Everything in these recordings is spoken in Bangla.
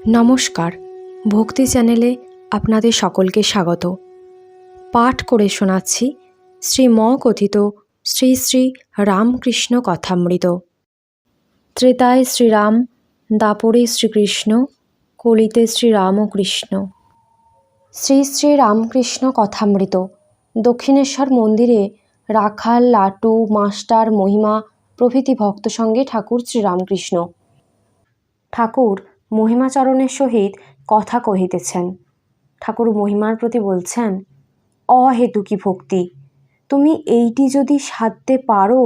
নমস্কার, ভক্তি চ্যানেলে আপনাদের সকলকে স্বাগত। পাঠ করে শোনাচ্ছি শ্রীমকথিত শ্রী শ্রী রামকৃষ্ণ কথামৃত। ত্রেতায় শ্রীরাম, দাপরে শ্রীকৃষ্ণ, কলিতে শ্রীরামকৃষ্ণ। শ্রী শ্রী রামকৃষ্ণ কথামৃত। দক্ষিণেশ্বর মন্দিরে রাখাল, লাটু, মাস্টার, মহিমা প্রভৃতি ভক্ত সঙ্গে ঠাকুর শ্রীরামকৃষ্ণ। ঠাকুর মহিমাচরণের সহিত কথা কহিতেছেন। ঠাকুর মহিমার প্রতি বলছেন, অহেতুকী ভক্তি, তুমি এইটি যদি সাধতে পারো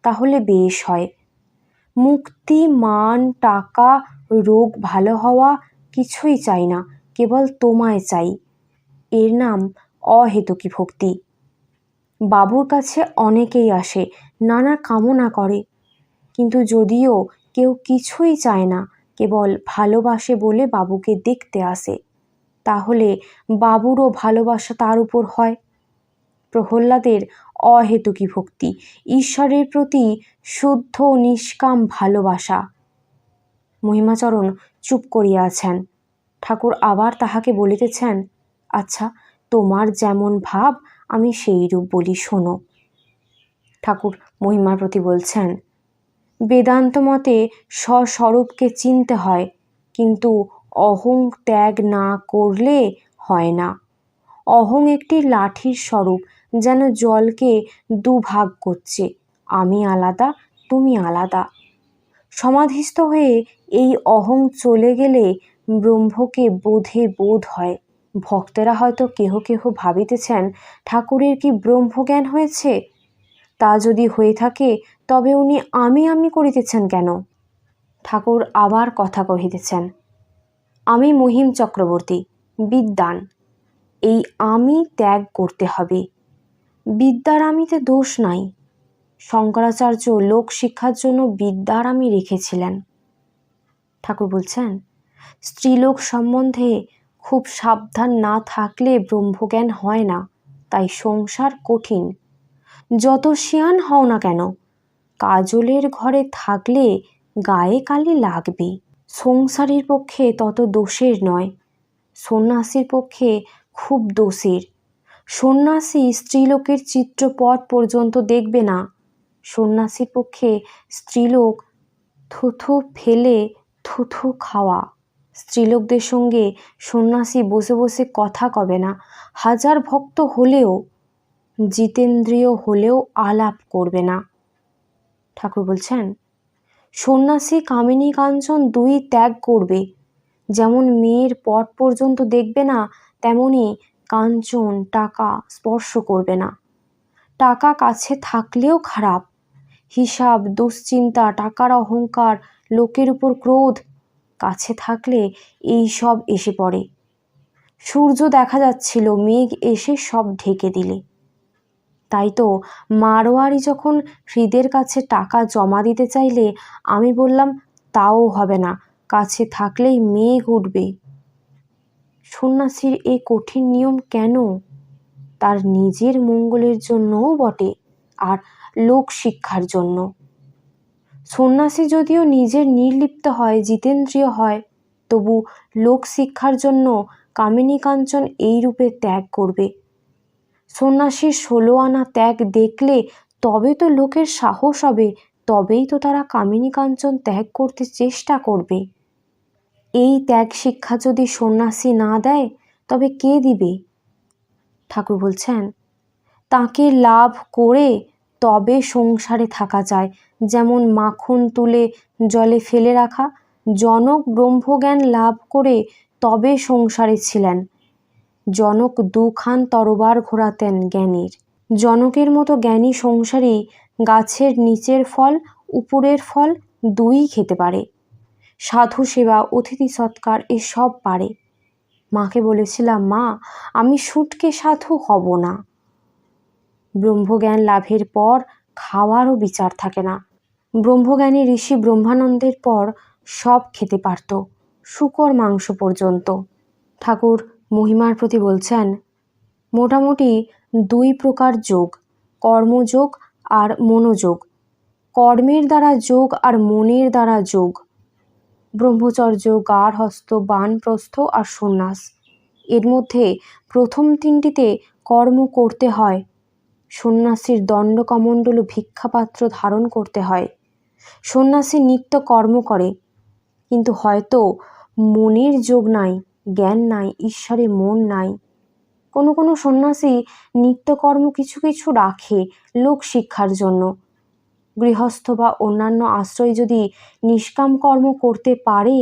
তাহলে বেশ হয়। মুক্তি, মান, টাকা, রোগ ভালো হওয়া কিছুই চাই না, কেবল তোমায় চাই। এর নাম অহেতুকী ভক্তি। বাবুর কাছে অনেকেই আসে, নানা কামনা করে, কিন্তু যদিও কেউ কিছুই চায় না, কেবল ভালোবাসে বলে বাবুকে দেখতে আসে, তাহলে বাবুরও ভালোবাসা তার উপর হয়। প্রহ্লাদের অহেতুকী ভক্তি, ঈশ্বরের প্রতি শুদ্ধ নিষ্কাম ভালোবাসা। মহিমাচরণ চুপ করিয়া আছেন। ঠাকুর আবার তাহাকে বলিতেছেন, আচ্ছা, তোমার যেমন ভাব আমি সেই রূপ বলি, শোনো। ঠাকুর মহিমার প্রতি বলছেন, বেদান্ত মতে স্বস্বরূপকে চিনতে হয়, কিন্তু অহং ত্যাগ না করলে হয় না। অহং একটি লাঠির স্বরূপ, যেন জলকে দুভাগ করছে, আমি আলাদা, তুমি আলাদা। সমাধিস্থ হয়ে এই অহং চলে গেলে ব্রহ্মকে বোধ হয়। ভক্তেরা হয়তো কেহ কেহ ভাবিতেছেন, ঠাকুরের কি ব্রহ্মজ্ঞান হয়েছে? তা যদি হয়ে থাকে তবে উনি আমি করিতেছেন কেন? ঠাকুর আবার কথা কহিতেছেন, আমি মহিম চক্রবর্তী, বিদ্বান, এই আমি ত্যাগ করতে হবে। বিদ্যার আমিতে দোষ নাই। শঙ্করাচার্য লোক শিক্ষার জন্য বিদ্যার আমি রেখেছিলেন। ঠাকুর বলছেন, স্ত্রীলোক সম্বন্ধে খুব সাবধান না থাকলে ব্রহ্মজ্ঞান হয় না, তাই সংসার কঠিন। যত শিয়ান হও না কেন, কাজলের ঘরে থাকলে গায়ে কালি লাগবে। সংসারীর পক্ষে তত দোষের নয়, সন্ন্যাসীর পক্ষে খুব দোষের। সন্ন্যাসী স্ত্রীলোকের চিত্রপট পর্যন্ত দেখবে না। সন্ন্যাসীর পক্ষে স্ত্রীলোক থুথু ফেলে থুথু খাওয়া। স্ত্রীলোকদের সঙ্গে সন্ন্যাসী বসে বসে কথা কবে না, হাজার ভক্ত হলেও, জিতেন্দ্রিয় হলেও আলাপ করবে না। ঠাকুর বলছেন, সন্ন্যাসী কামিনী কাঞ্চন দুই ত্যাগ করবে। যেমন মেয়ের পট পর্যন্ত দেখবে না, তেমনি কাঞ্চন, টাকা স্পর্শ করবে না। টাকা কাছে থাকলেও খারাপ। হিসাব, দুশ্চিন্তা, টাকার অহংকার, লোকের উপর ক্রোধ কাছে থাকলে এই সব এসে পড়ে। সূর্য দেখা যাচ্ছিল, মেঘ এসে সব ঢেকে দিলে। তাই তো মারোয়ারি যখন হৃদের কাছে টাকা জমা দিতে চাইলে আমি বললাম, তাও হবে না, কাছে থাকলেই মেঘ উঠবে। সন্ন্যাসীর এই কঠিন নিয়ম কেন? তার নিজের মঙ্গলের জন্যও বটে, আর লোক শিক্ষার জন্য। সন্ন্যাসী যদিও নিজের নির্লিপ্ত হয়, জিতেন্দ্রিয় হয়, তবু লোক শিক্ষার জন্য কামিনী কাঞ্চন এই রূপে ত্যাগ করবে। সন্ন্যাসীর 16 আনা ত্যাগ দেখলে তবে তো লোকের সাহস হবে, তবেই তো তারা কামিনী কাঞ্চন ত্যাগ করতে চেষ্টা করবে। এই ত্যাগ শিক্ষা যদি সন্ন্যাসী না দেয় তবে কে দিবে? ঠাকুর বলছেন, তাকে লাভ করে তবে সংসারে থাকা যায়। যেমন মাখন তুলে জলে ফেলে রাখা। জনক ব্রহ্মজ্ঞান লাভ করে তবে সংসারে ছিলেন। জনক দুখান তরবার ঘোরাতেন জ্ঞানীর। জনকের মতো জ্ঞানী সংসারী গাছের নিচের ফল, উপরের ফল দুই খেতে পারে। সাধু সেবা, অতিথি সৎকার এসব পারে। মাকে বলেছিলাম, মা, আমি সুটকে সাধু হব না। ব্রহ্মজ্ঞান লাভের পর খাওয়ারও বিচার থাকে না। ব্রহ্মজ্ঞানী ঋষি ব্রহ্মানন্দের পর সব খেতে পারত, শূকর মাংস পর্যন্ত। ঠাকুর মহিমার প্রতি বলছেন, মোটামুটি 2 প্রকার যোগ, কর্মযোগ আর মনোযোগ। কর্মের দ্বারা যোগ আর মনের দ্বারা যোগ। ব্রহ্মচর্য, গার্হস্থ্য, বানপ্রস্থ আর সন্ন্যাস। এর মধ্যে প্রথম তিনটিতে কর্ম করতে হয়। সন্ন্যাসীর দণ্ডকমণ্ডল ও ভিক্ষাপাত্র ধারণ করতে হয়। সন্ন্যাসী নিত্য কর্ম করে, কিন্তু হয়তো মনের যোগ নাই, জ্ঞান নাই, ঈশ্বরে মন নাই। কোনো কোনো সন্ন্যাসী নিত্যকর্ম কিছু কিছু রাখে লোক শিক্ষার জন্য। গৃহস্থ বা অন্যান্য আশ্রয় যদি নিষ্কাম কর্ম করতে পারে,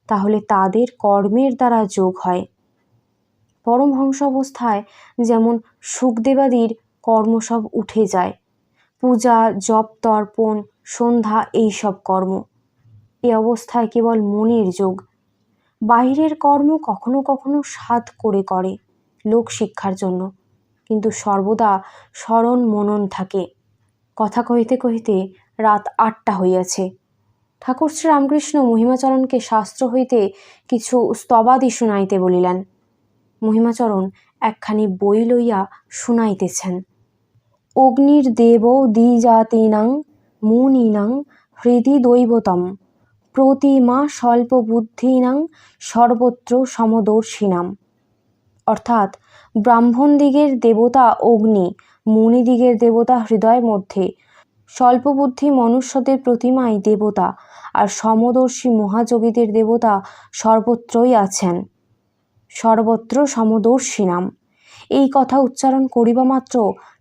তাহলে তাদের কর্মের দ্বারা যোগ হয়। পরমহংস অবস্থায় যেমন সুখদেবাদির কর্ম সব উঠে যায়, পূজা, জপ, তর্পণ, সন্ধ্যা, এইসব কর্ম। এই অবস্থায় কেবল মনের যোগ। বাইরের কর্ম কখনো কখনো সাধ করে লোক শিক্ষার জন্য, কিন্তু সর্বদা স্মরণ মনন থাকে। কথা কহিতে কহিতে রাত 8টা হইয়াছে। ঠাকুর শ্রীরামকৃষ্ণ মহিমাচরণকে শাস্ত্র হইতে কিছু স্তবাদি শুনাইতে বলিলেন। মহিমাচরণ একখানি বই লইয়া শুনাইতেছেন। অগ্নির দেব দ্বিজাতীনাং মুনীনাং হৃদি দৈবতম প্রতিমা স্বল্পবুদ্ধিনাং সর্বত্র সমদর্শিনাম। অর্থাৎ ব্রাহ্মণদিগের দেবতা অগ্নি, মুনিদিগের দেবতা হৃদয়ের মধ্যে, স্বল্পবুদ্ধি মনুষ্যদের প্রতিমাই দেবতা, আর সমদর্শী মহাযোগীদের দেবতা সর্বত্রই আছেন। সর্বত্র সমদর্শিনাম। এই কথা উচ্চারণ করিবা মাত্র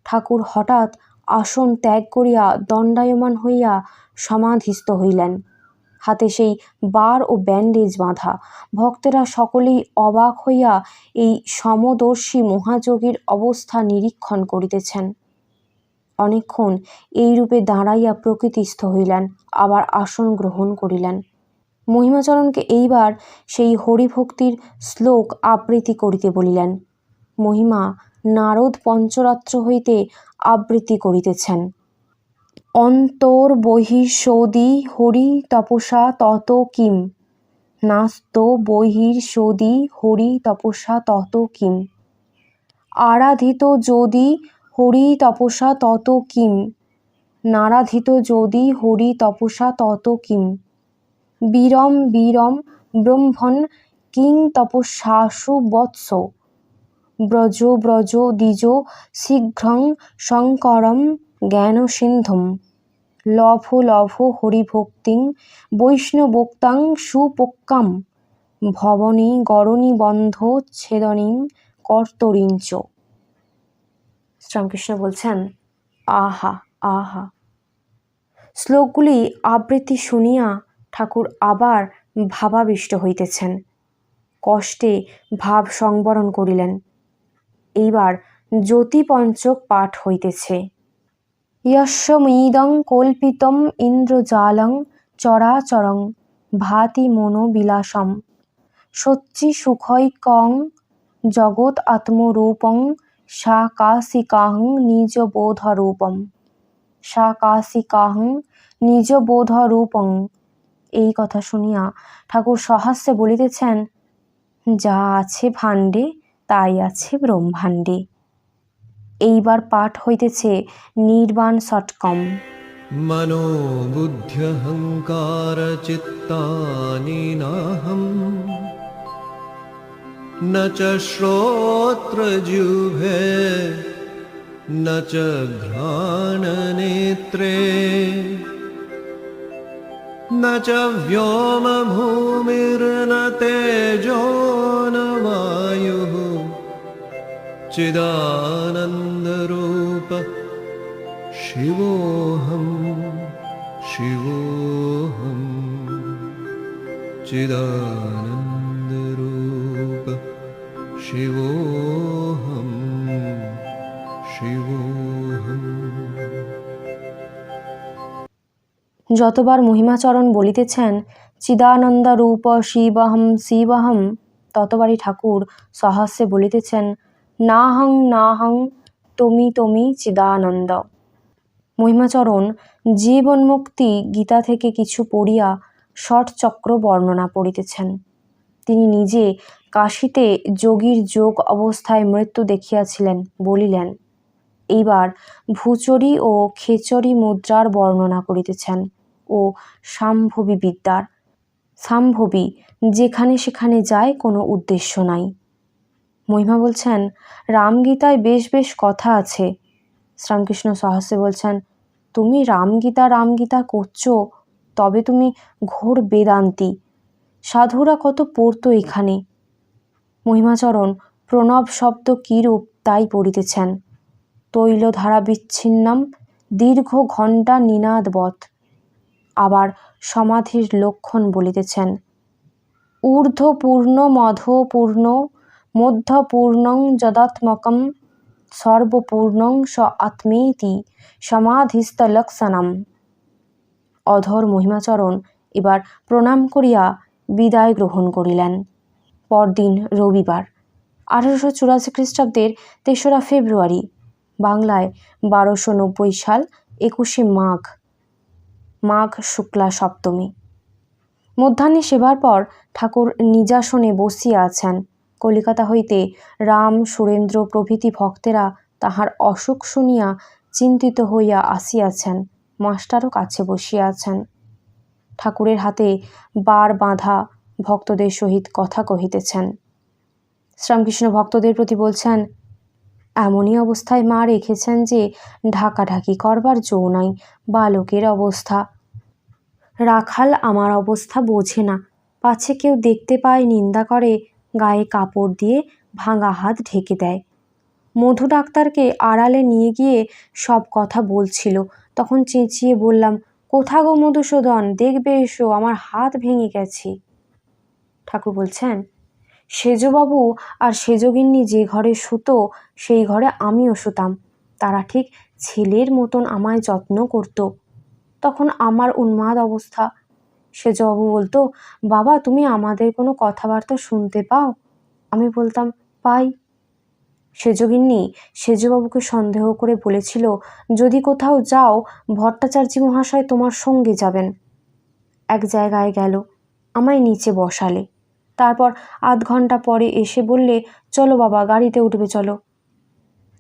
ঠাকুর হঠাৎ আসন ত্যাগ করিয়া দণ্ডায়মান হইয়া সমাধিস্থ হইলেন। হাতে সেই বার ও ব্যান্ডেজ বাঁধা। ভক্তেরা সকলেই অবাক হইয়া এই সমদর্শী মহাযোগীর অবস্থা নিরীক্ষণ করিতেছেন। অনেকক্ষণ এইরূপে দাঁড়াইয়া প্রকৃতিস্থ হইলেন, আবার আসন গ্রহণ করিলেন। মহিমাচরণকে এইবার সেই হরিভক্তির শ্লোক আবৃত্তি করিতে বলিলেন। মহিমা নারদ পঞ্চরাত্র হইতে আবৃত্তি করিতেছেন। অন্তর বহিঃসৌদি হরি তপসা তত কিম, নাস্ত বহিঃসৌদি হরি তপসা তত কিম, আরাধিত যদি হরি তপসা তত কিম, নারাধিত যদি হরি তপসা তত কিম, বীরম বীরম ব্রহ্মণ কিং তপস্যাসু বৎস, ব্রজ ব্রজ দ্বিজ শীঘ্রং শঙ্করম জ্ঞানসিন্ধুম, লভ লভ হরিভক্তিং বৈষ্ণবোক্তাং সুপোক্কাম, ভবনী গরণী বন্ধ ছেদনীং কর্তরিঞ্চ। শ্রীরামকৃষ্ণ বলছেন, আহা আহা। শ্লোকগুলি আবৃত্তি শুনিয়া ঠাকুর আবার ভাবাবিষ্ট হইতেছেন। কষ্টে ভাব সংবরণ করিলেন। এইবার জ্যোতিপঞ্চক পাঠ হইতেছে। ইয়স্মিদং কল্পিতম ইন্দ্রজালং চরাচরং ভাতি মনোবিলাসম, সচ্চি সুখৈকং জগৎ আত্মরূপং সাকাশিকাহং নিজবোধরূপম, সাকাশিকাহং নিজবোধরূপং। এই কথা শুনিয়া ঠাকুর সহাস্যে বলিতেছেন, যা আছে ভাণ্ডে তাই আছে ব্রহ্মাণ্ডে। এইবার পাঠ হইতেছে নির্বাণ ষটকম। মনো বুদ্ধ্যহংকার চিত্তানি নাহম, ন চ শ্রোত্র জিহ্বে ন চ ঘ্রাণ নেত্রে, ন চ ব্যোম ভূমির্ন তেজো ন বায়ুঃ, চিদানন্দরূপ শিবোহম শিবোহম, চিদানন্দরূপ শিবোহম শিবোহম। যতবার মহিমাচরণ বলিতেছেন চিদানন্দরূপ শিবহম শিবহম, ততবারই ঠাকুর সহাস্যে বলিতেছেন, নাহং নাহং তমি তমি চিদানন্দ। মহিমাচরণ জীবন্মুক্তি গীতা থেকে কিছু পড়িয়া ষটচক্র বর্ণনা করিতেছেন। তিনি নিজে কাশীতে যোগীর যোগ অবস্থায় মৃত্যু দেখিয়াছিলেন বলিলেন। এইবার ভূচরী ও খেচরী মুদ্রার বর্ণনা করিতেছেন ও শাম্ভবী বিদ্যার। সাম্ভবী, যেখানে সেখানে যায়, কোনো উদ্দেশ্য নাই। মহিমা বলছেন, রামগীতায় বেশ বেশ কথা আছে। শ্রীরামকৃষ্ণ সহস্রে বলছেন, তুমি রামগীতা করছো, তবে তুমি ঘোর বেদান্তি। সাধুরা কত পড়তো এখানে। মহিমাচরণ প্রণব শব্দ কীরূপ তাই পড়িতেছেন। তৈলধারা বিচ্ছিন্নম দীর্ঘ ঘণ্টা নিনাদবৎ। আবার সমাধির লক্ষণ বলিতেছেন, ঊর্ধ্বপূর্ণ মধপূর্ণ মধ্যপূর্ণং যদাত্মকম সর্বপূর্ণং স আত্মেতি সমাধিস্থলক্ষণম। অধর মহিমাচরণ এবার প্রণাম করিয়া বিদায় গ্রহণ করিলেন। পরদিন রবিবার, 1884 খ্রিস্টাব্দের 3রা ফেব্রুয়ারি, বাংলায় 1290 সাল 21শে মাঘ শুক্লা সপ্তমী। মধ্যাহ্নে সেবার পর ঠাকুর নিজাসনে বসিয়া আছেন। কলিকাতা হইতে রাম, সুরেন্দ্র প্রভৃতি ভক্তেরা তাহার অসুখ শুনিয়া চিন্তিত হইয়া আসিয়াছেন। মাস্টারও কাছে বসিয়া আছেন। ঠাকুরের হাতে বার বাঁধা ভক্তদের সহিত কথা কহিতেছেন। শ্রীরামকৃষ্ণ ভক্তদের প্রতি বলছেন, এমনই অবস্থায় মা রেখেছেন যে ঢাকাঢাকি করবার জো নাই। বালকের অবস্থা। রাখাল আমার অবস্থা বোঝে না, পাছে কেউ দেখতে পায় নিন্দা করে, গায়ে কাপড় দিয়ে ভাঙা হাত ঢেকে দেয়। মধু ডাক্তারকে আড়ালে নিয়ে গিয়ে সব কথা বলছিল, তখন চেঁচিয়ে বললাম, কোথা গো মধুসূদন, দেখবে এসো, আমার হাত ভেঙে গেছে। ঠাকুর বলছেন, সেজবাবু আর সেজগিন্নি যে ঘরে শুতো সেই ঘরে আমিও শুতাম। তারা ঠিক ছেলের মতন আমায় যত্ন করত। তখন আমার উন্মাদ অবস্থা। সেজবাবু বলতো, বাবা তুমি আমাদের কোনো কথাবার্তা শুনতে পাও? আমি বলতাম, পাই। সেজগিন্নি সেজবাবুকে সন্দেহ করে বলেছিল, যদি কোথাও যাও ভট্টাচার্য মহাশয় তোমার সঙ্গে যাবেন। এক জায়গায় গেল, আমায় নিচে বসালে। তারপর আধ ঘন্টা পরে এসে বললে, চলো বাবা, গাড়িতে উঠবে চলো।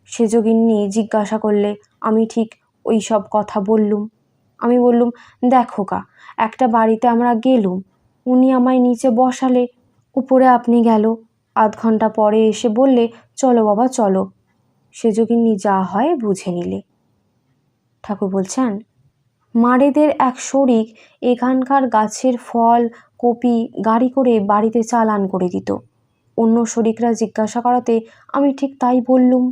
সেজগিন্নি জিজ্ঞাসা করলে, আমি ঠিক ওই সব কথা বললুম। আমি বললুম, দেখো কা, একটা বাড়িতে আমরা গেলুম, উনি আমায় নিচে বসালে, উপরে আপনি গেল, আধ ঘন্টা পরে এসে বললে, চলো বাবা চলো। সেজগিন্নি যা হয় বুঝে নিলে। ঠাকুর বলছেন, মারেদের এক শরিক এখানকার গাছের ফল কপি গাড়ি করে বাড়িতে চালান করে দিত। অন্য শরিকরা জিজ্ঞাসা করাতে আমি ঠিক তাই বললুম।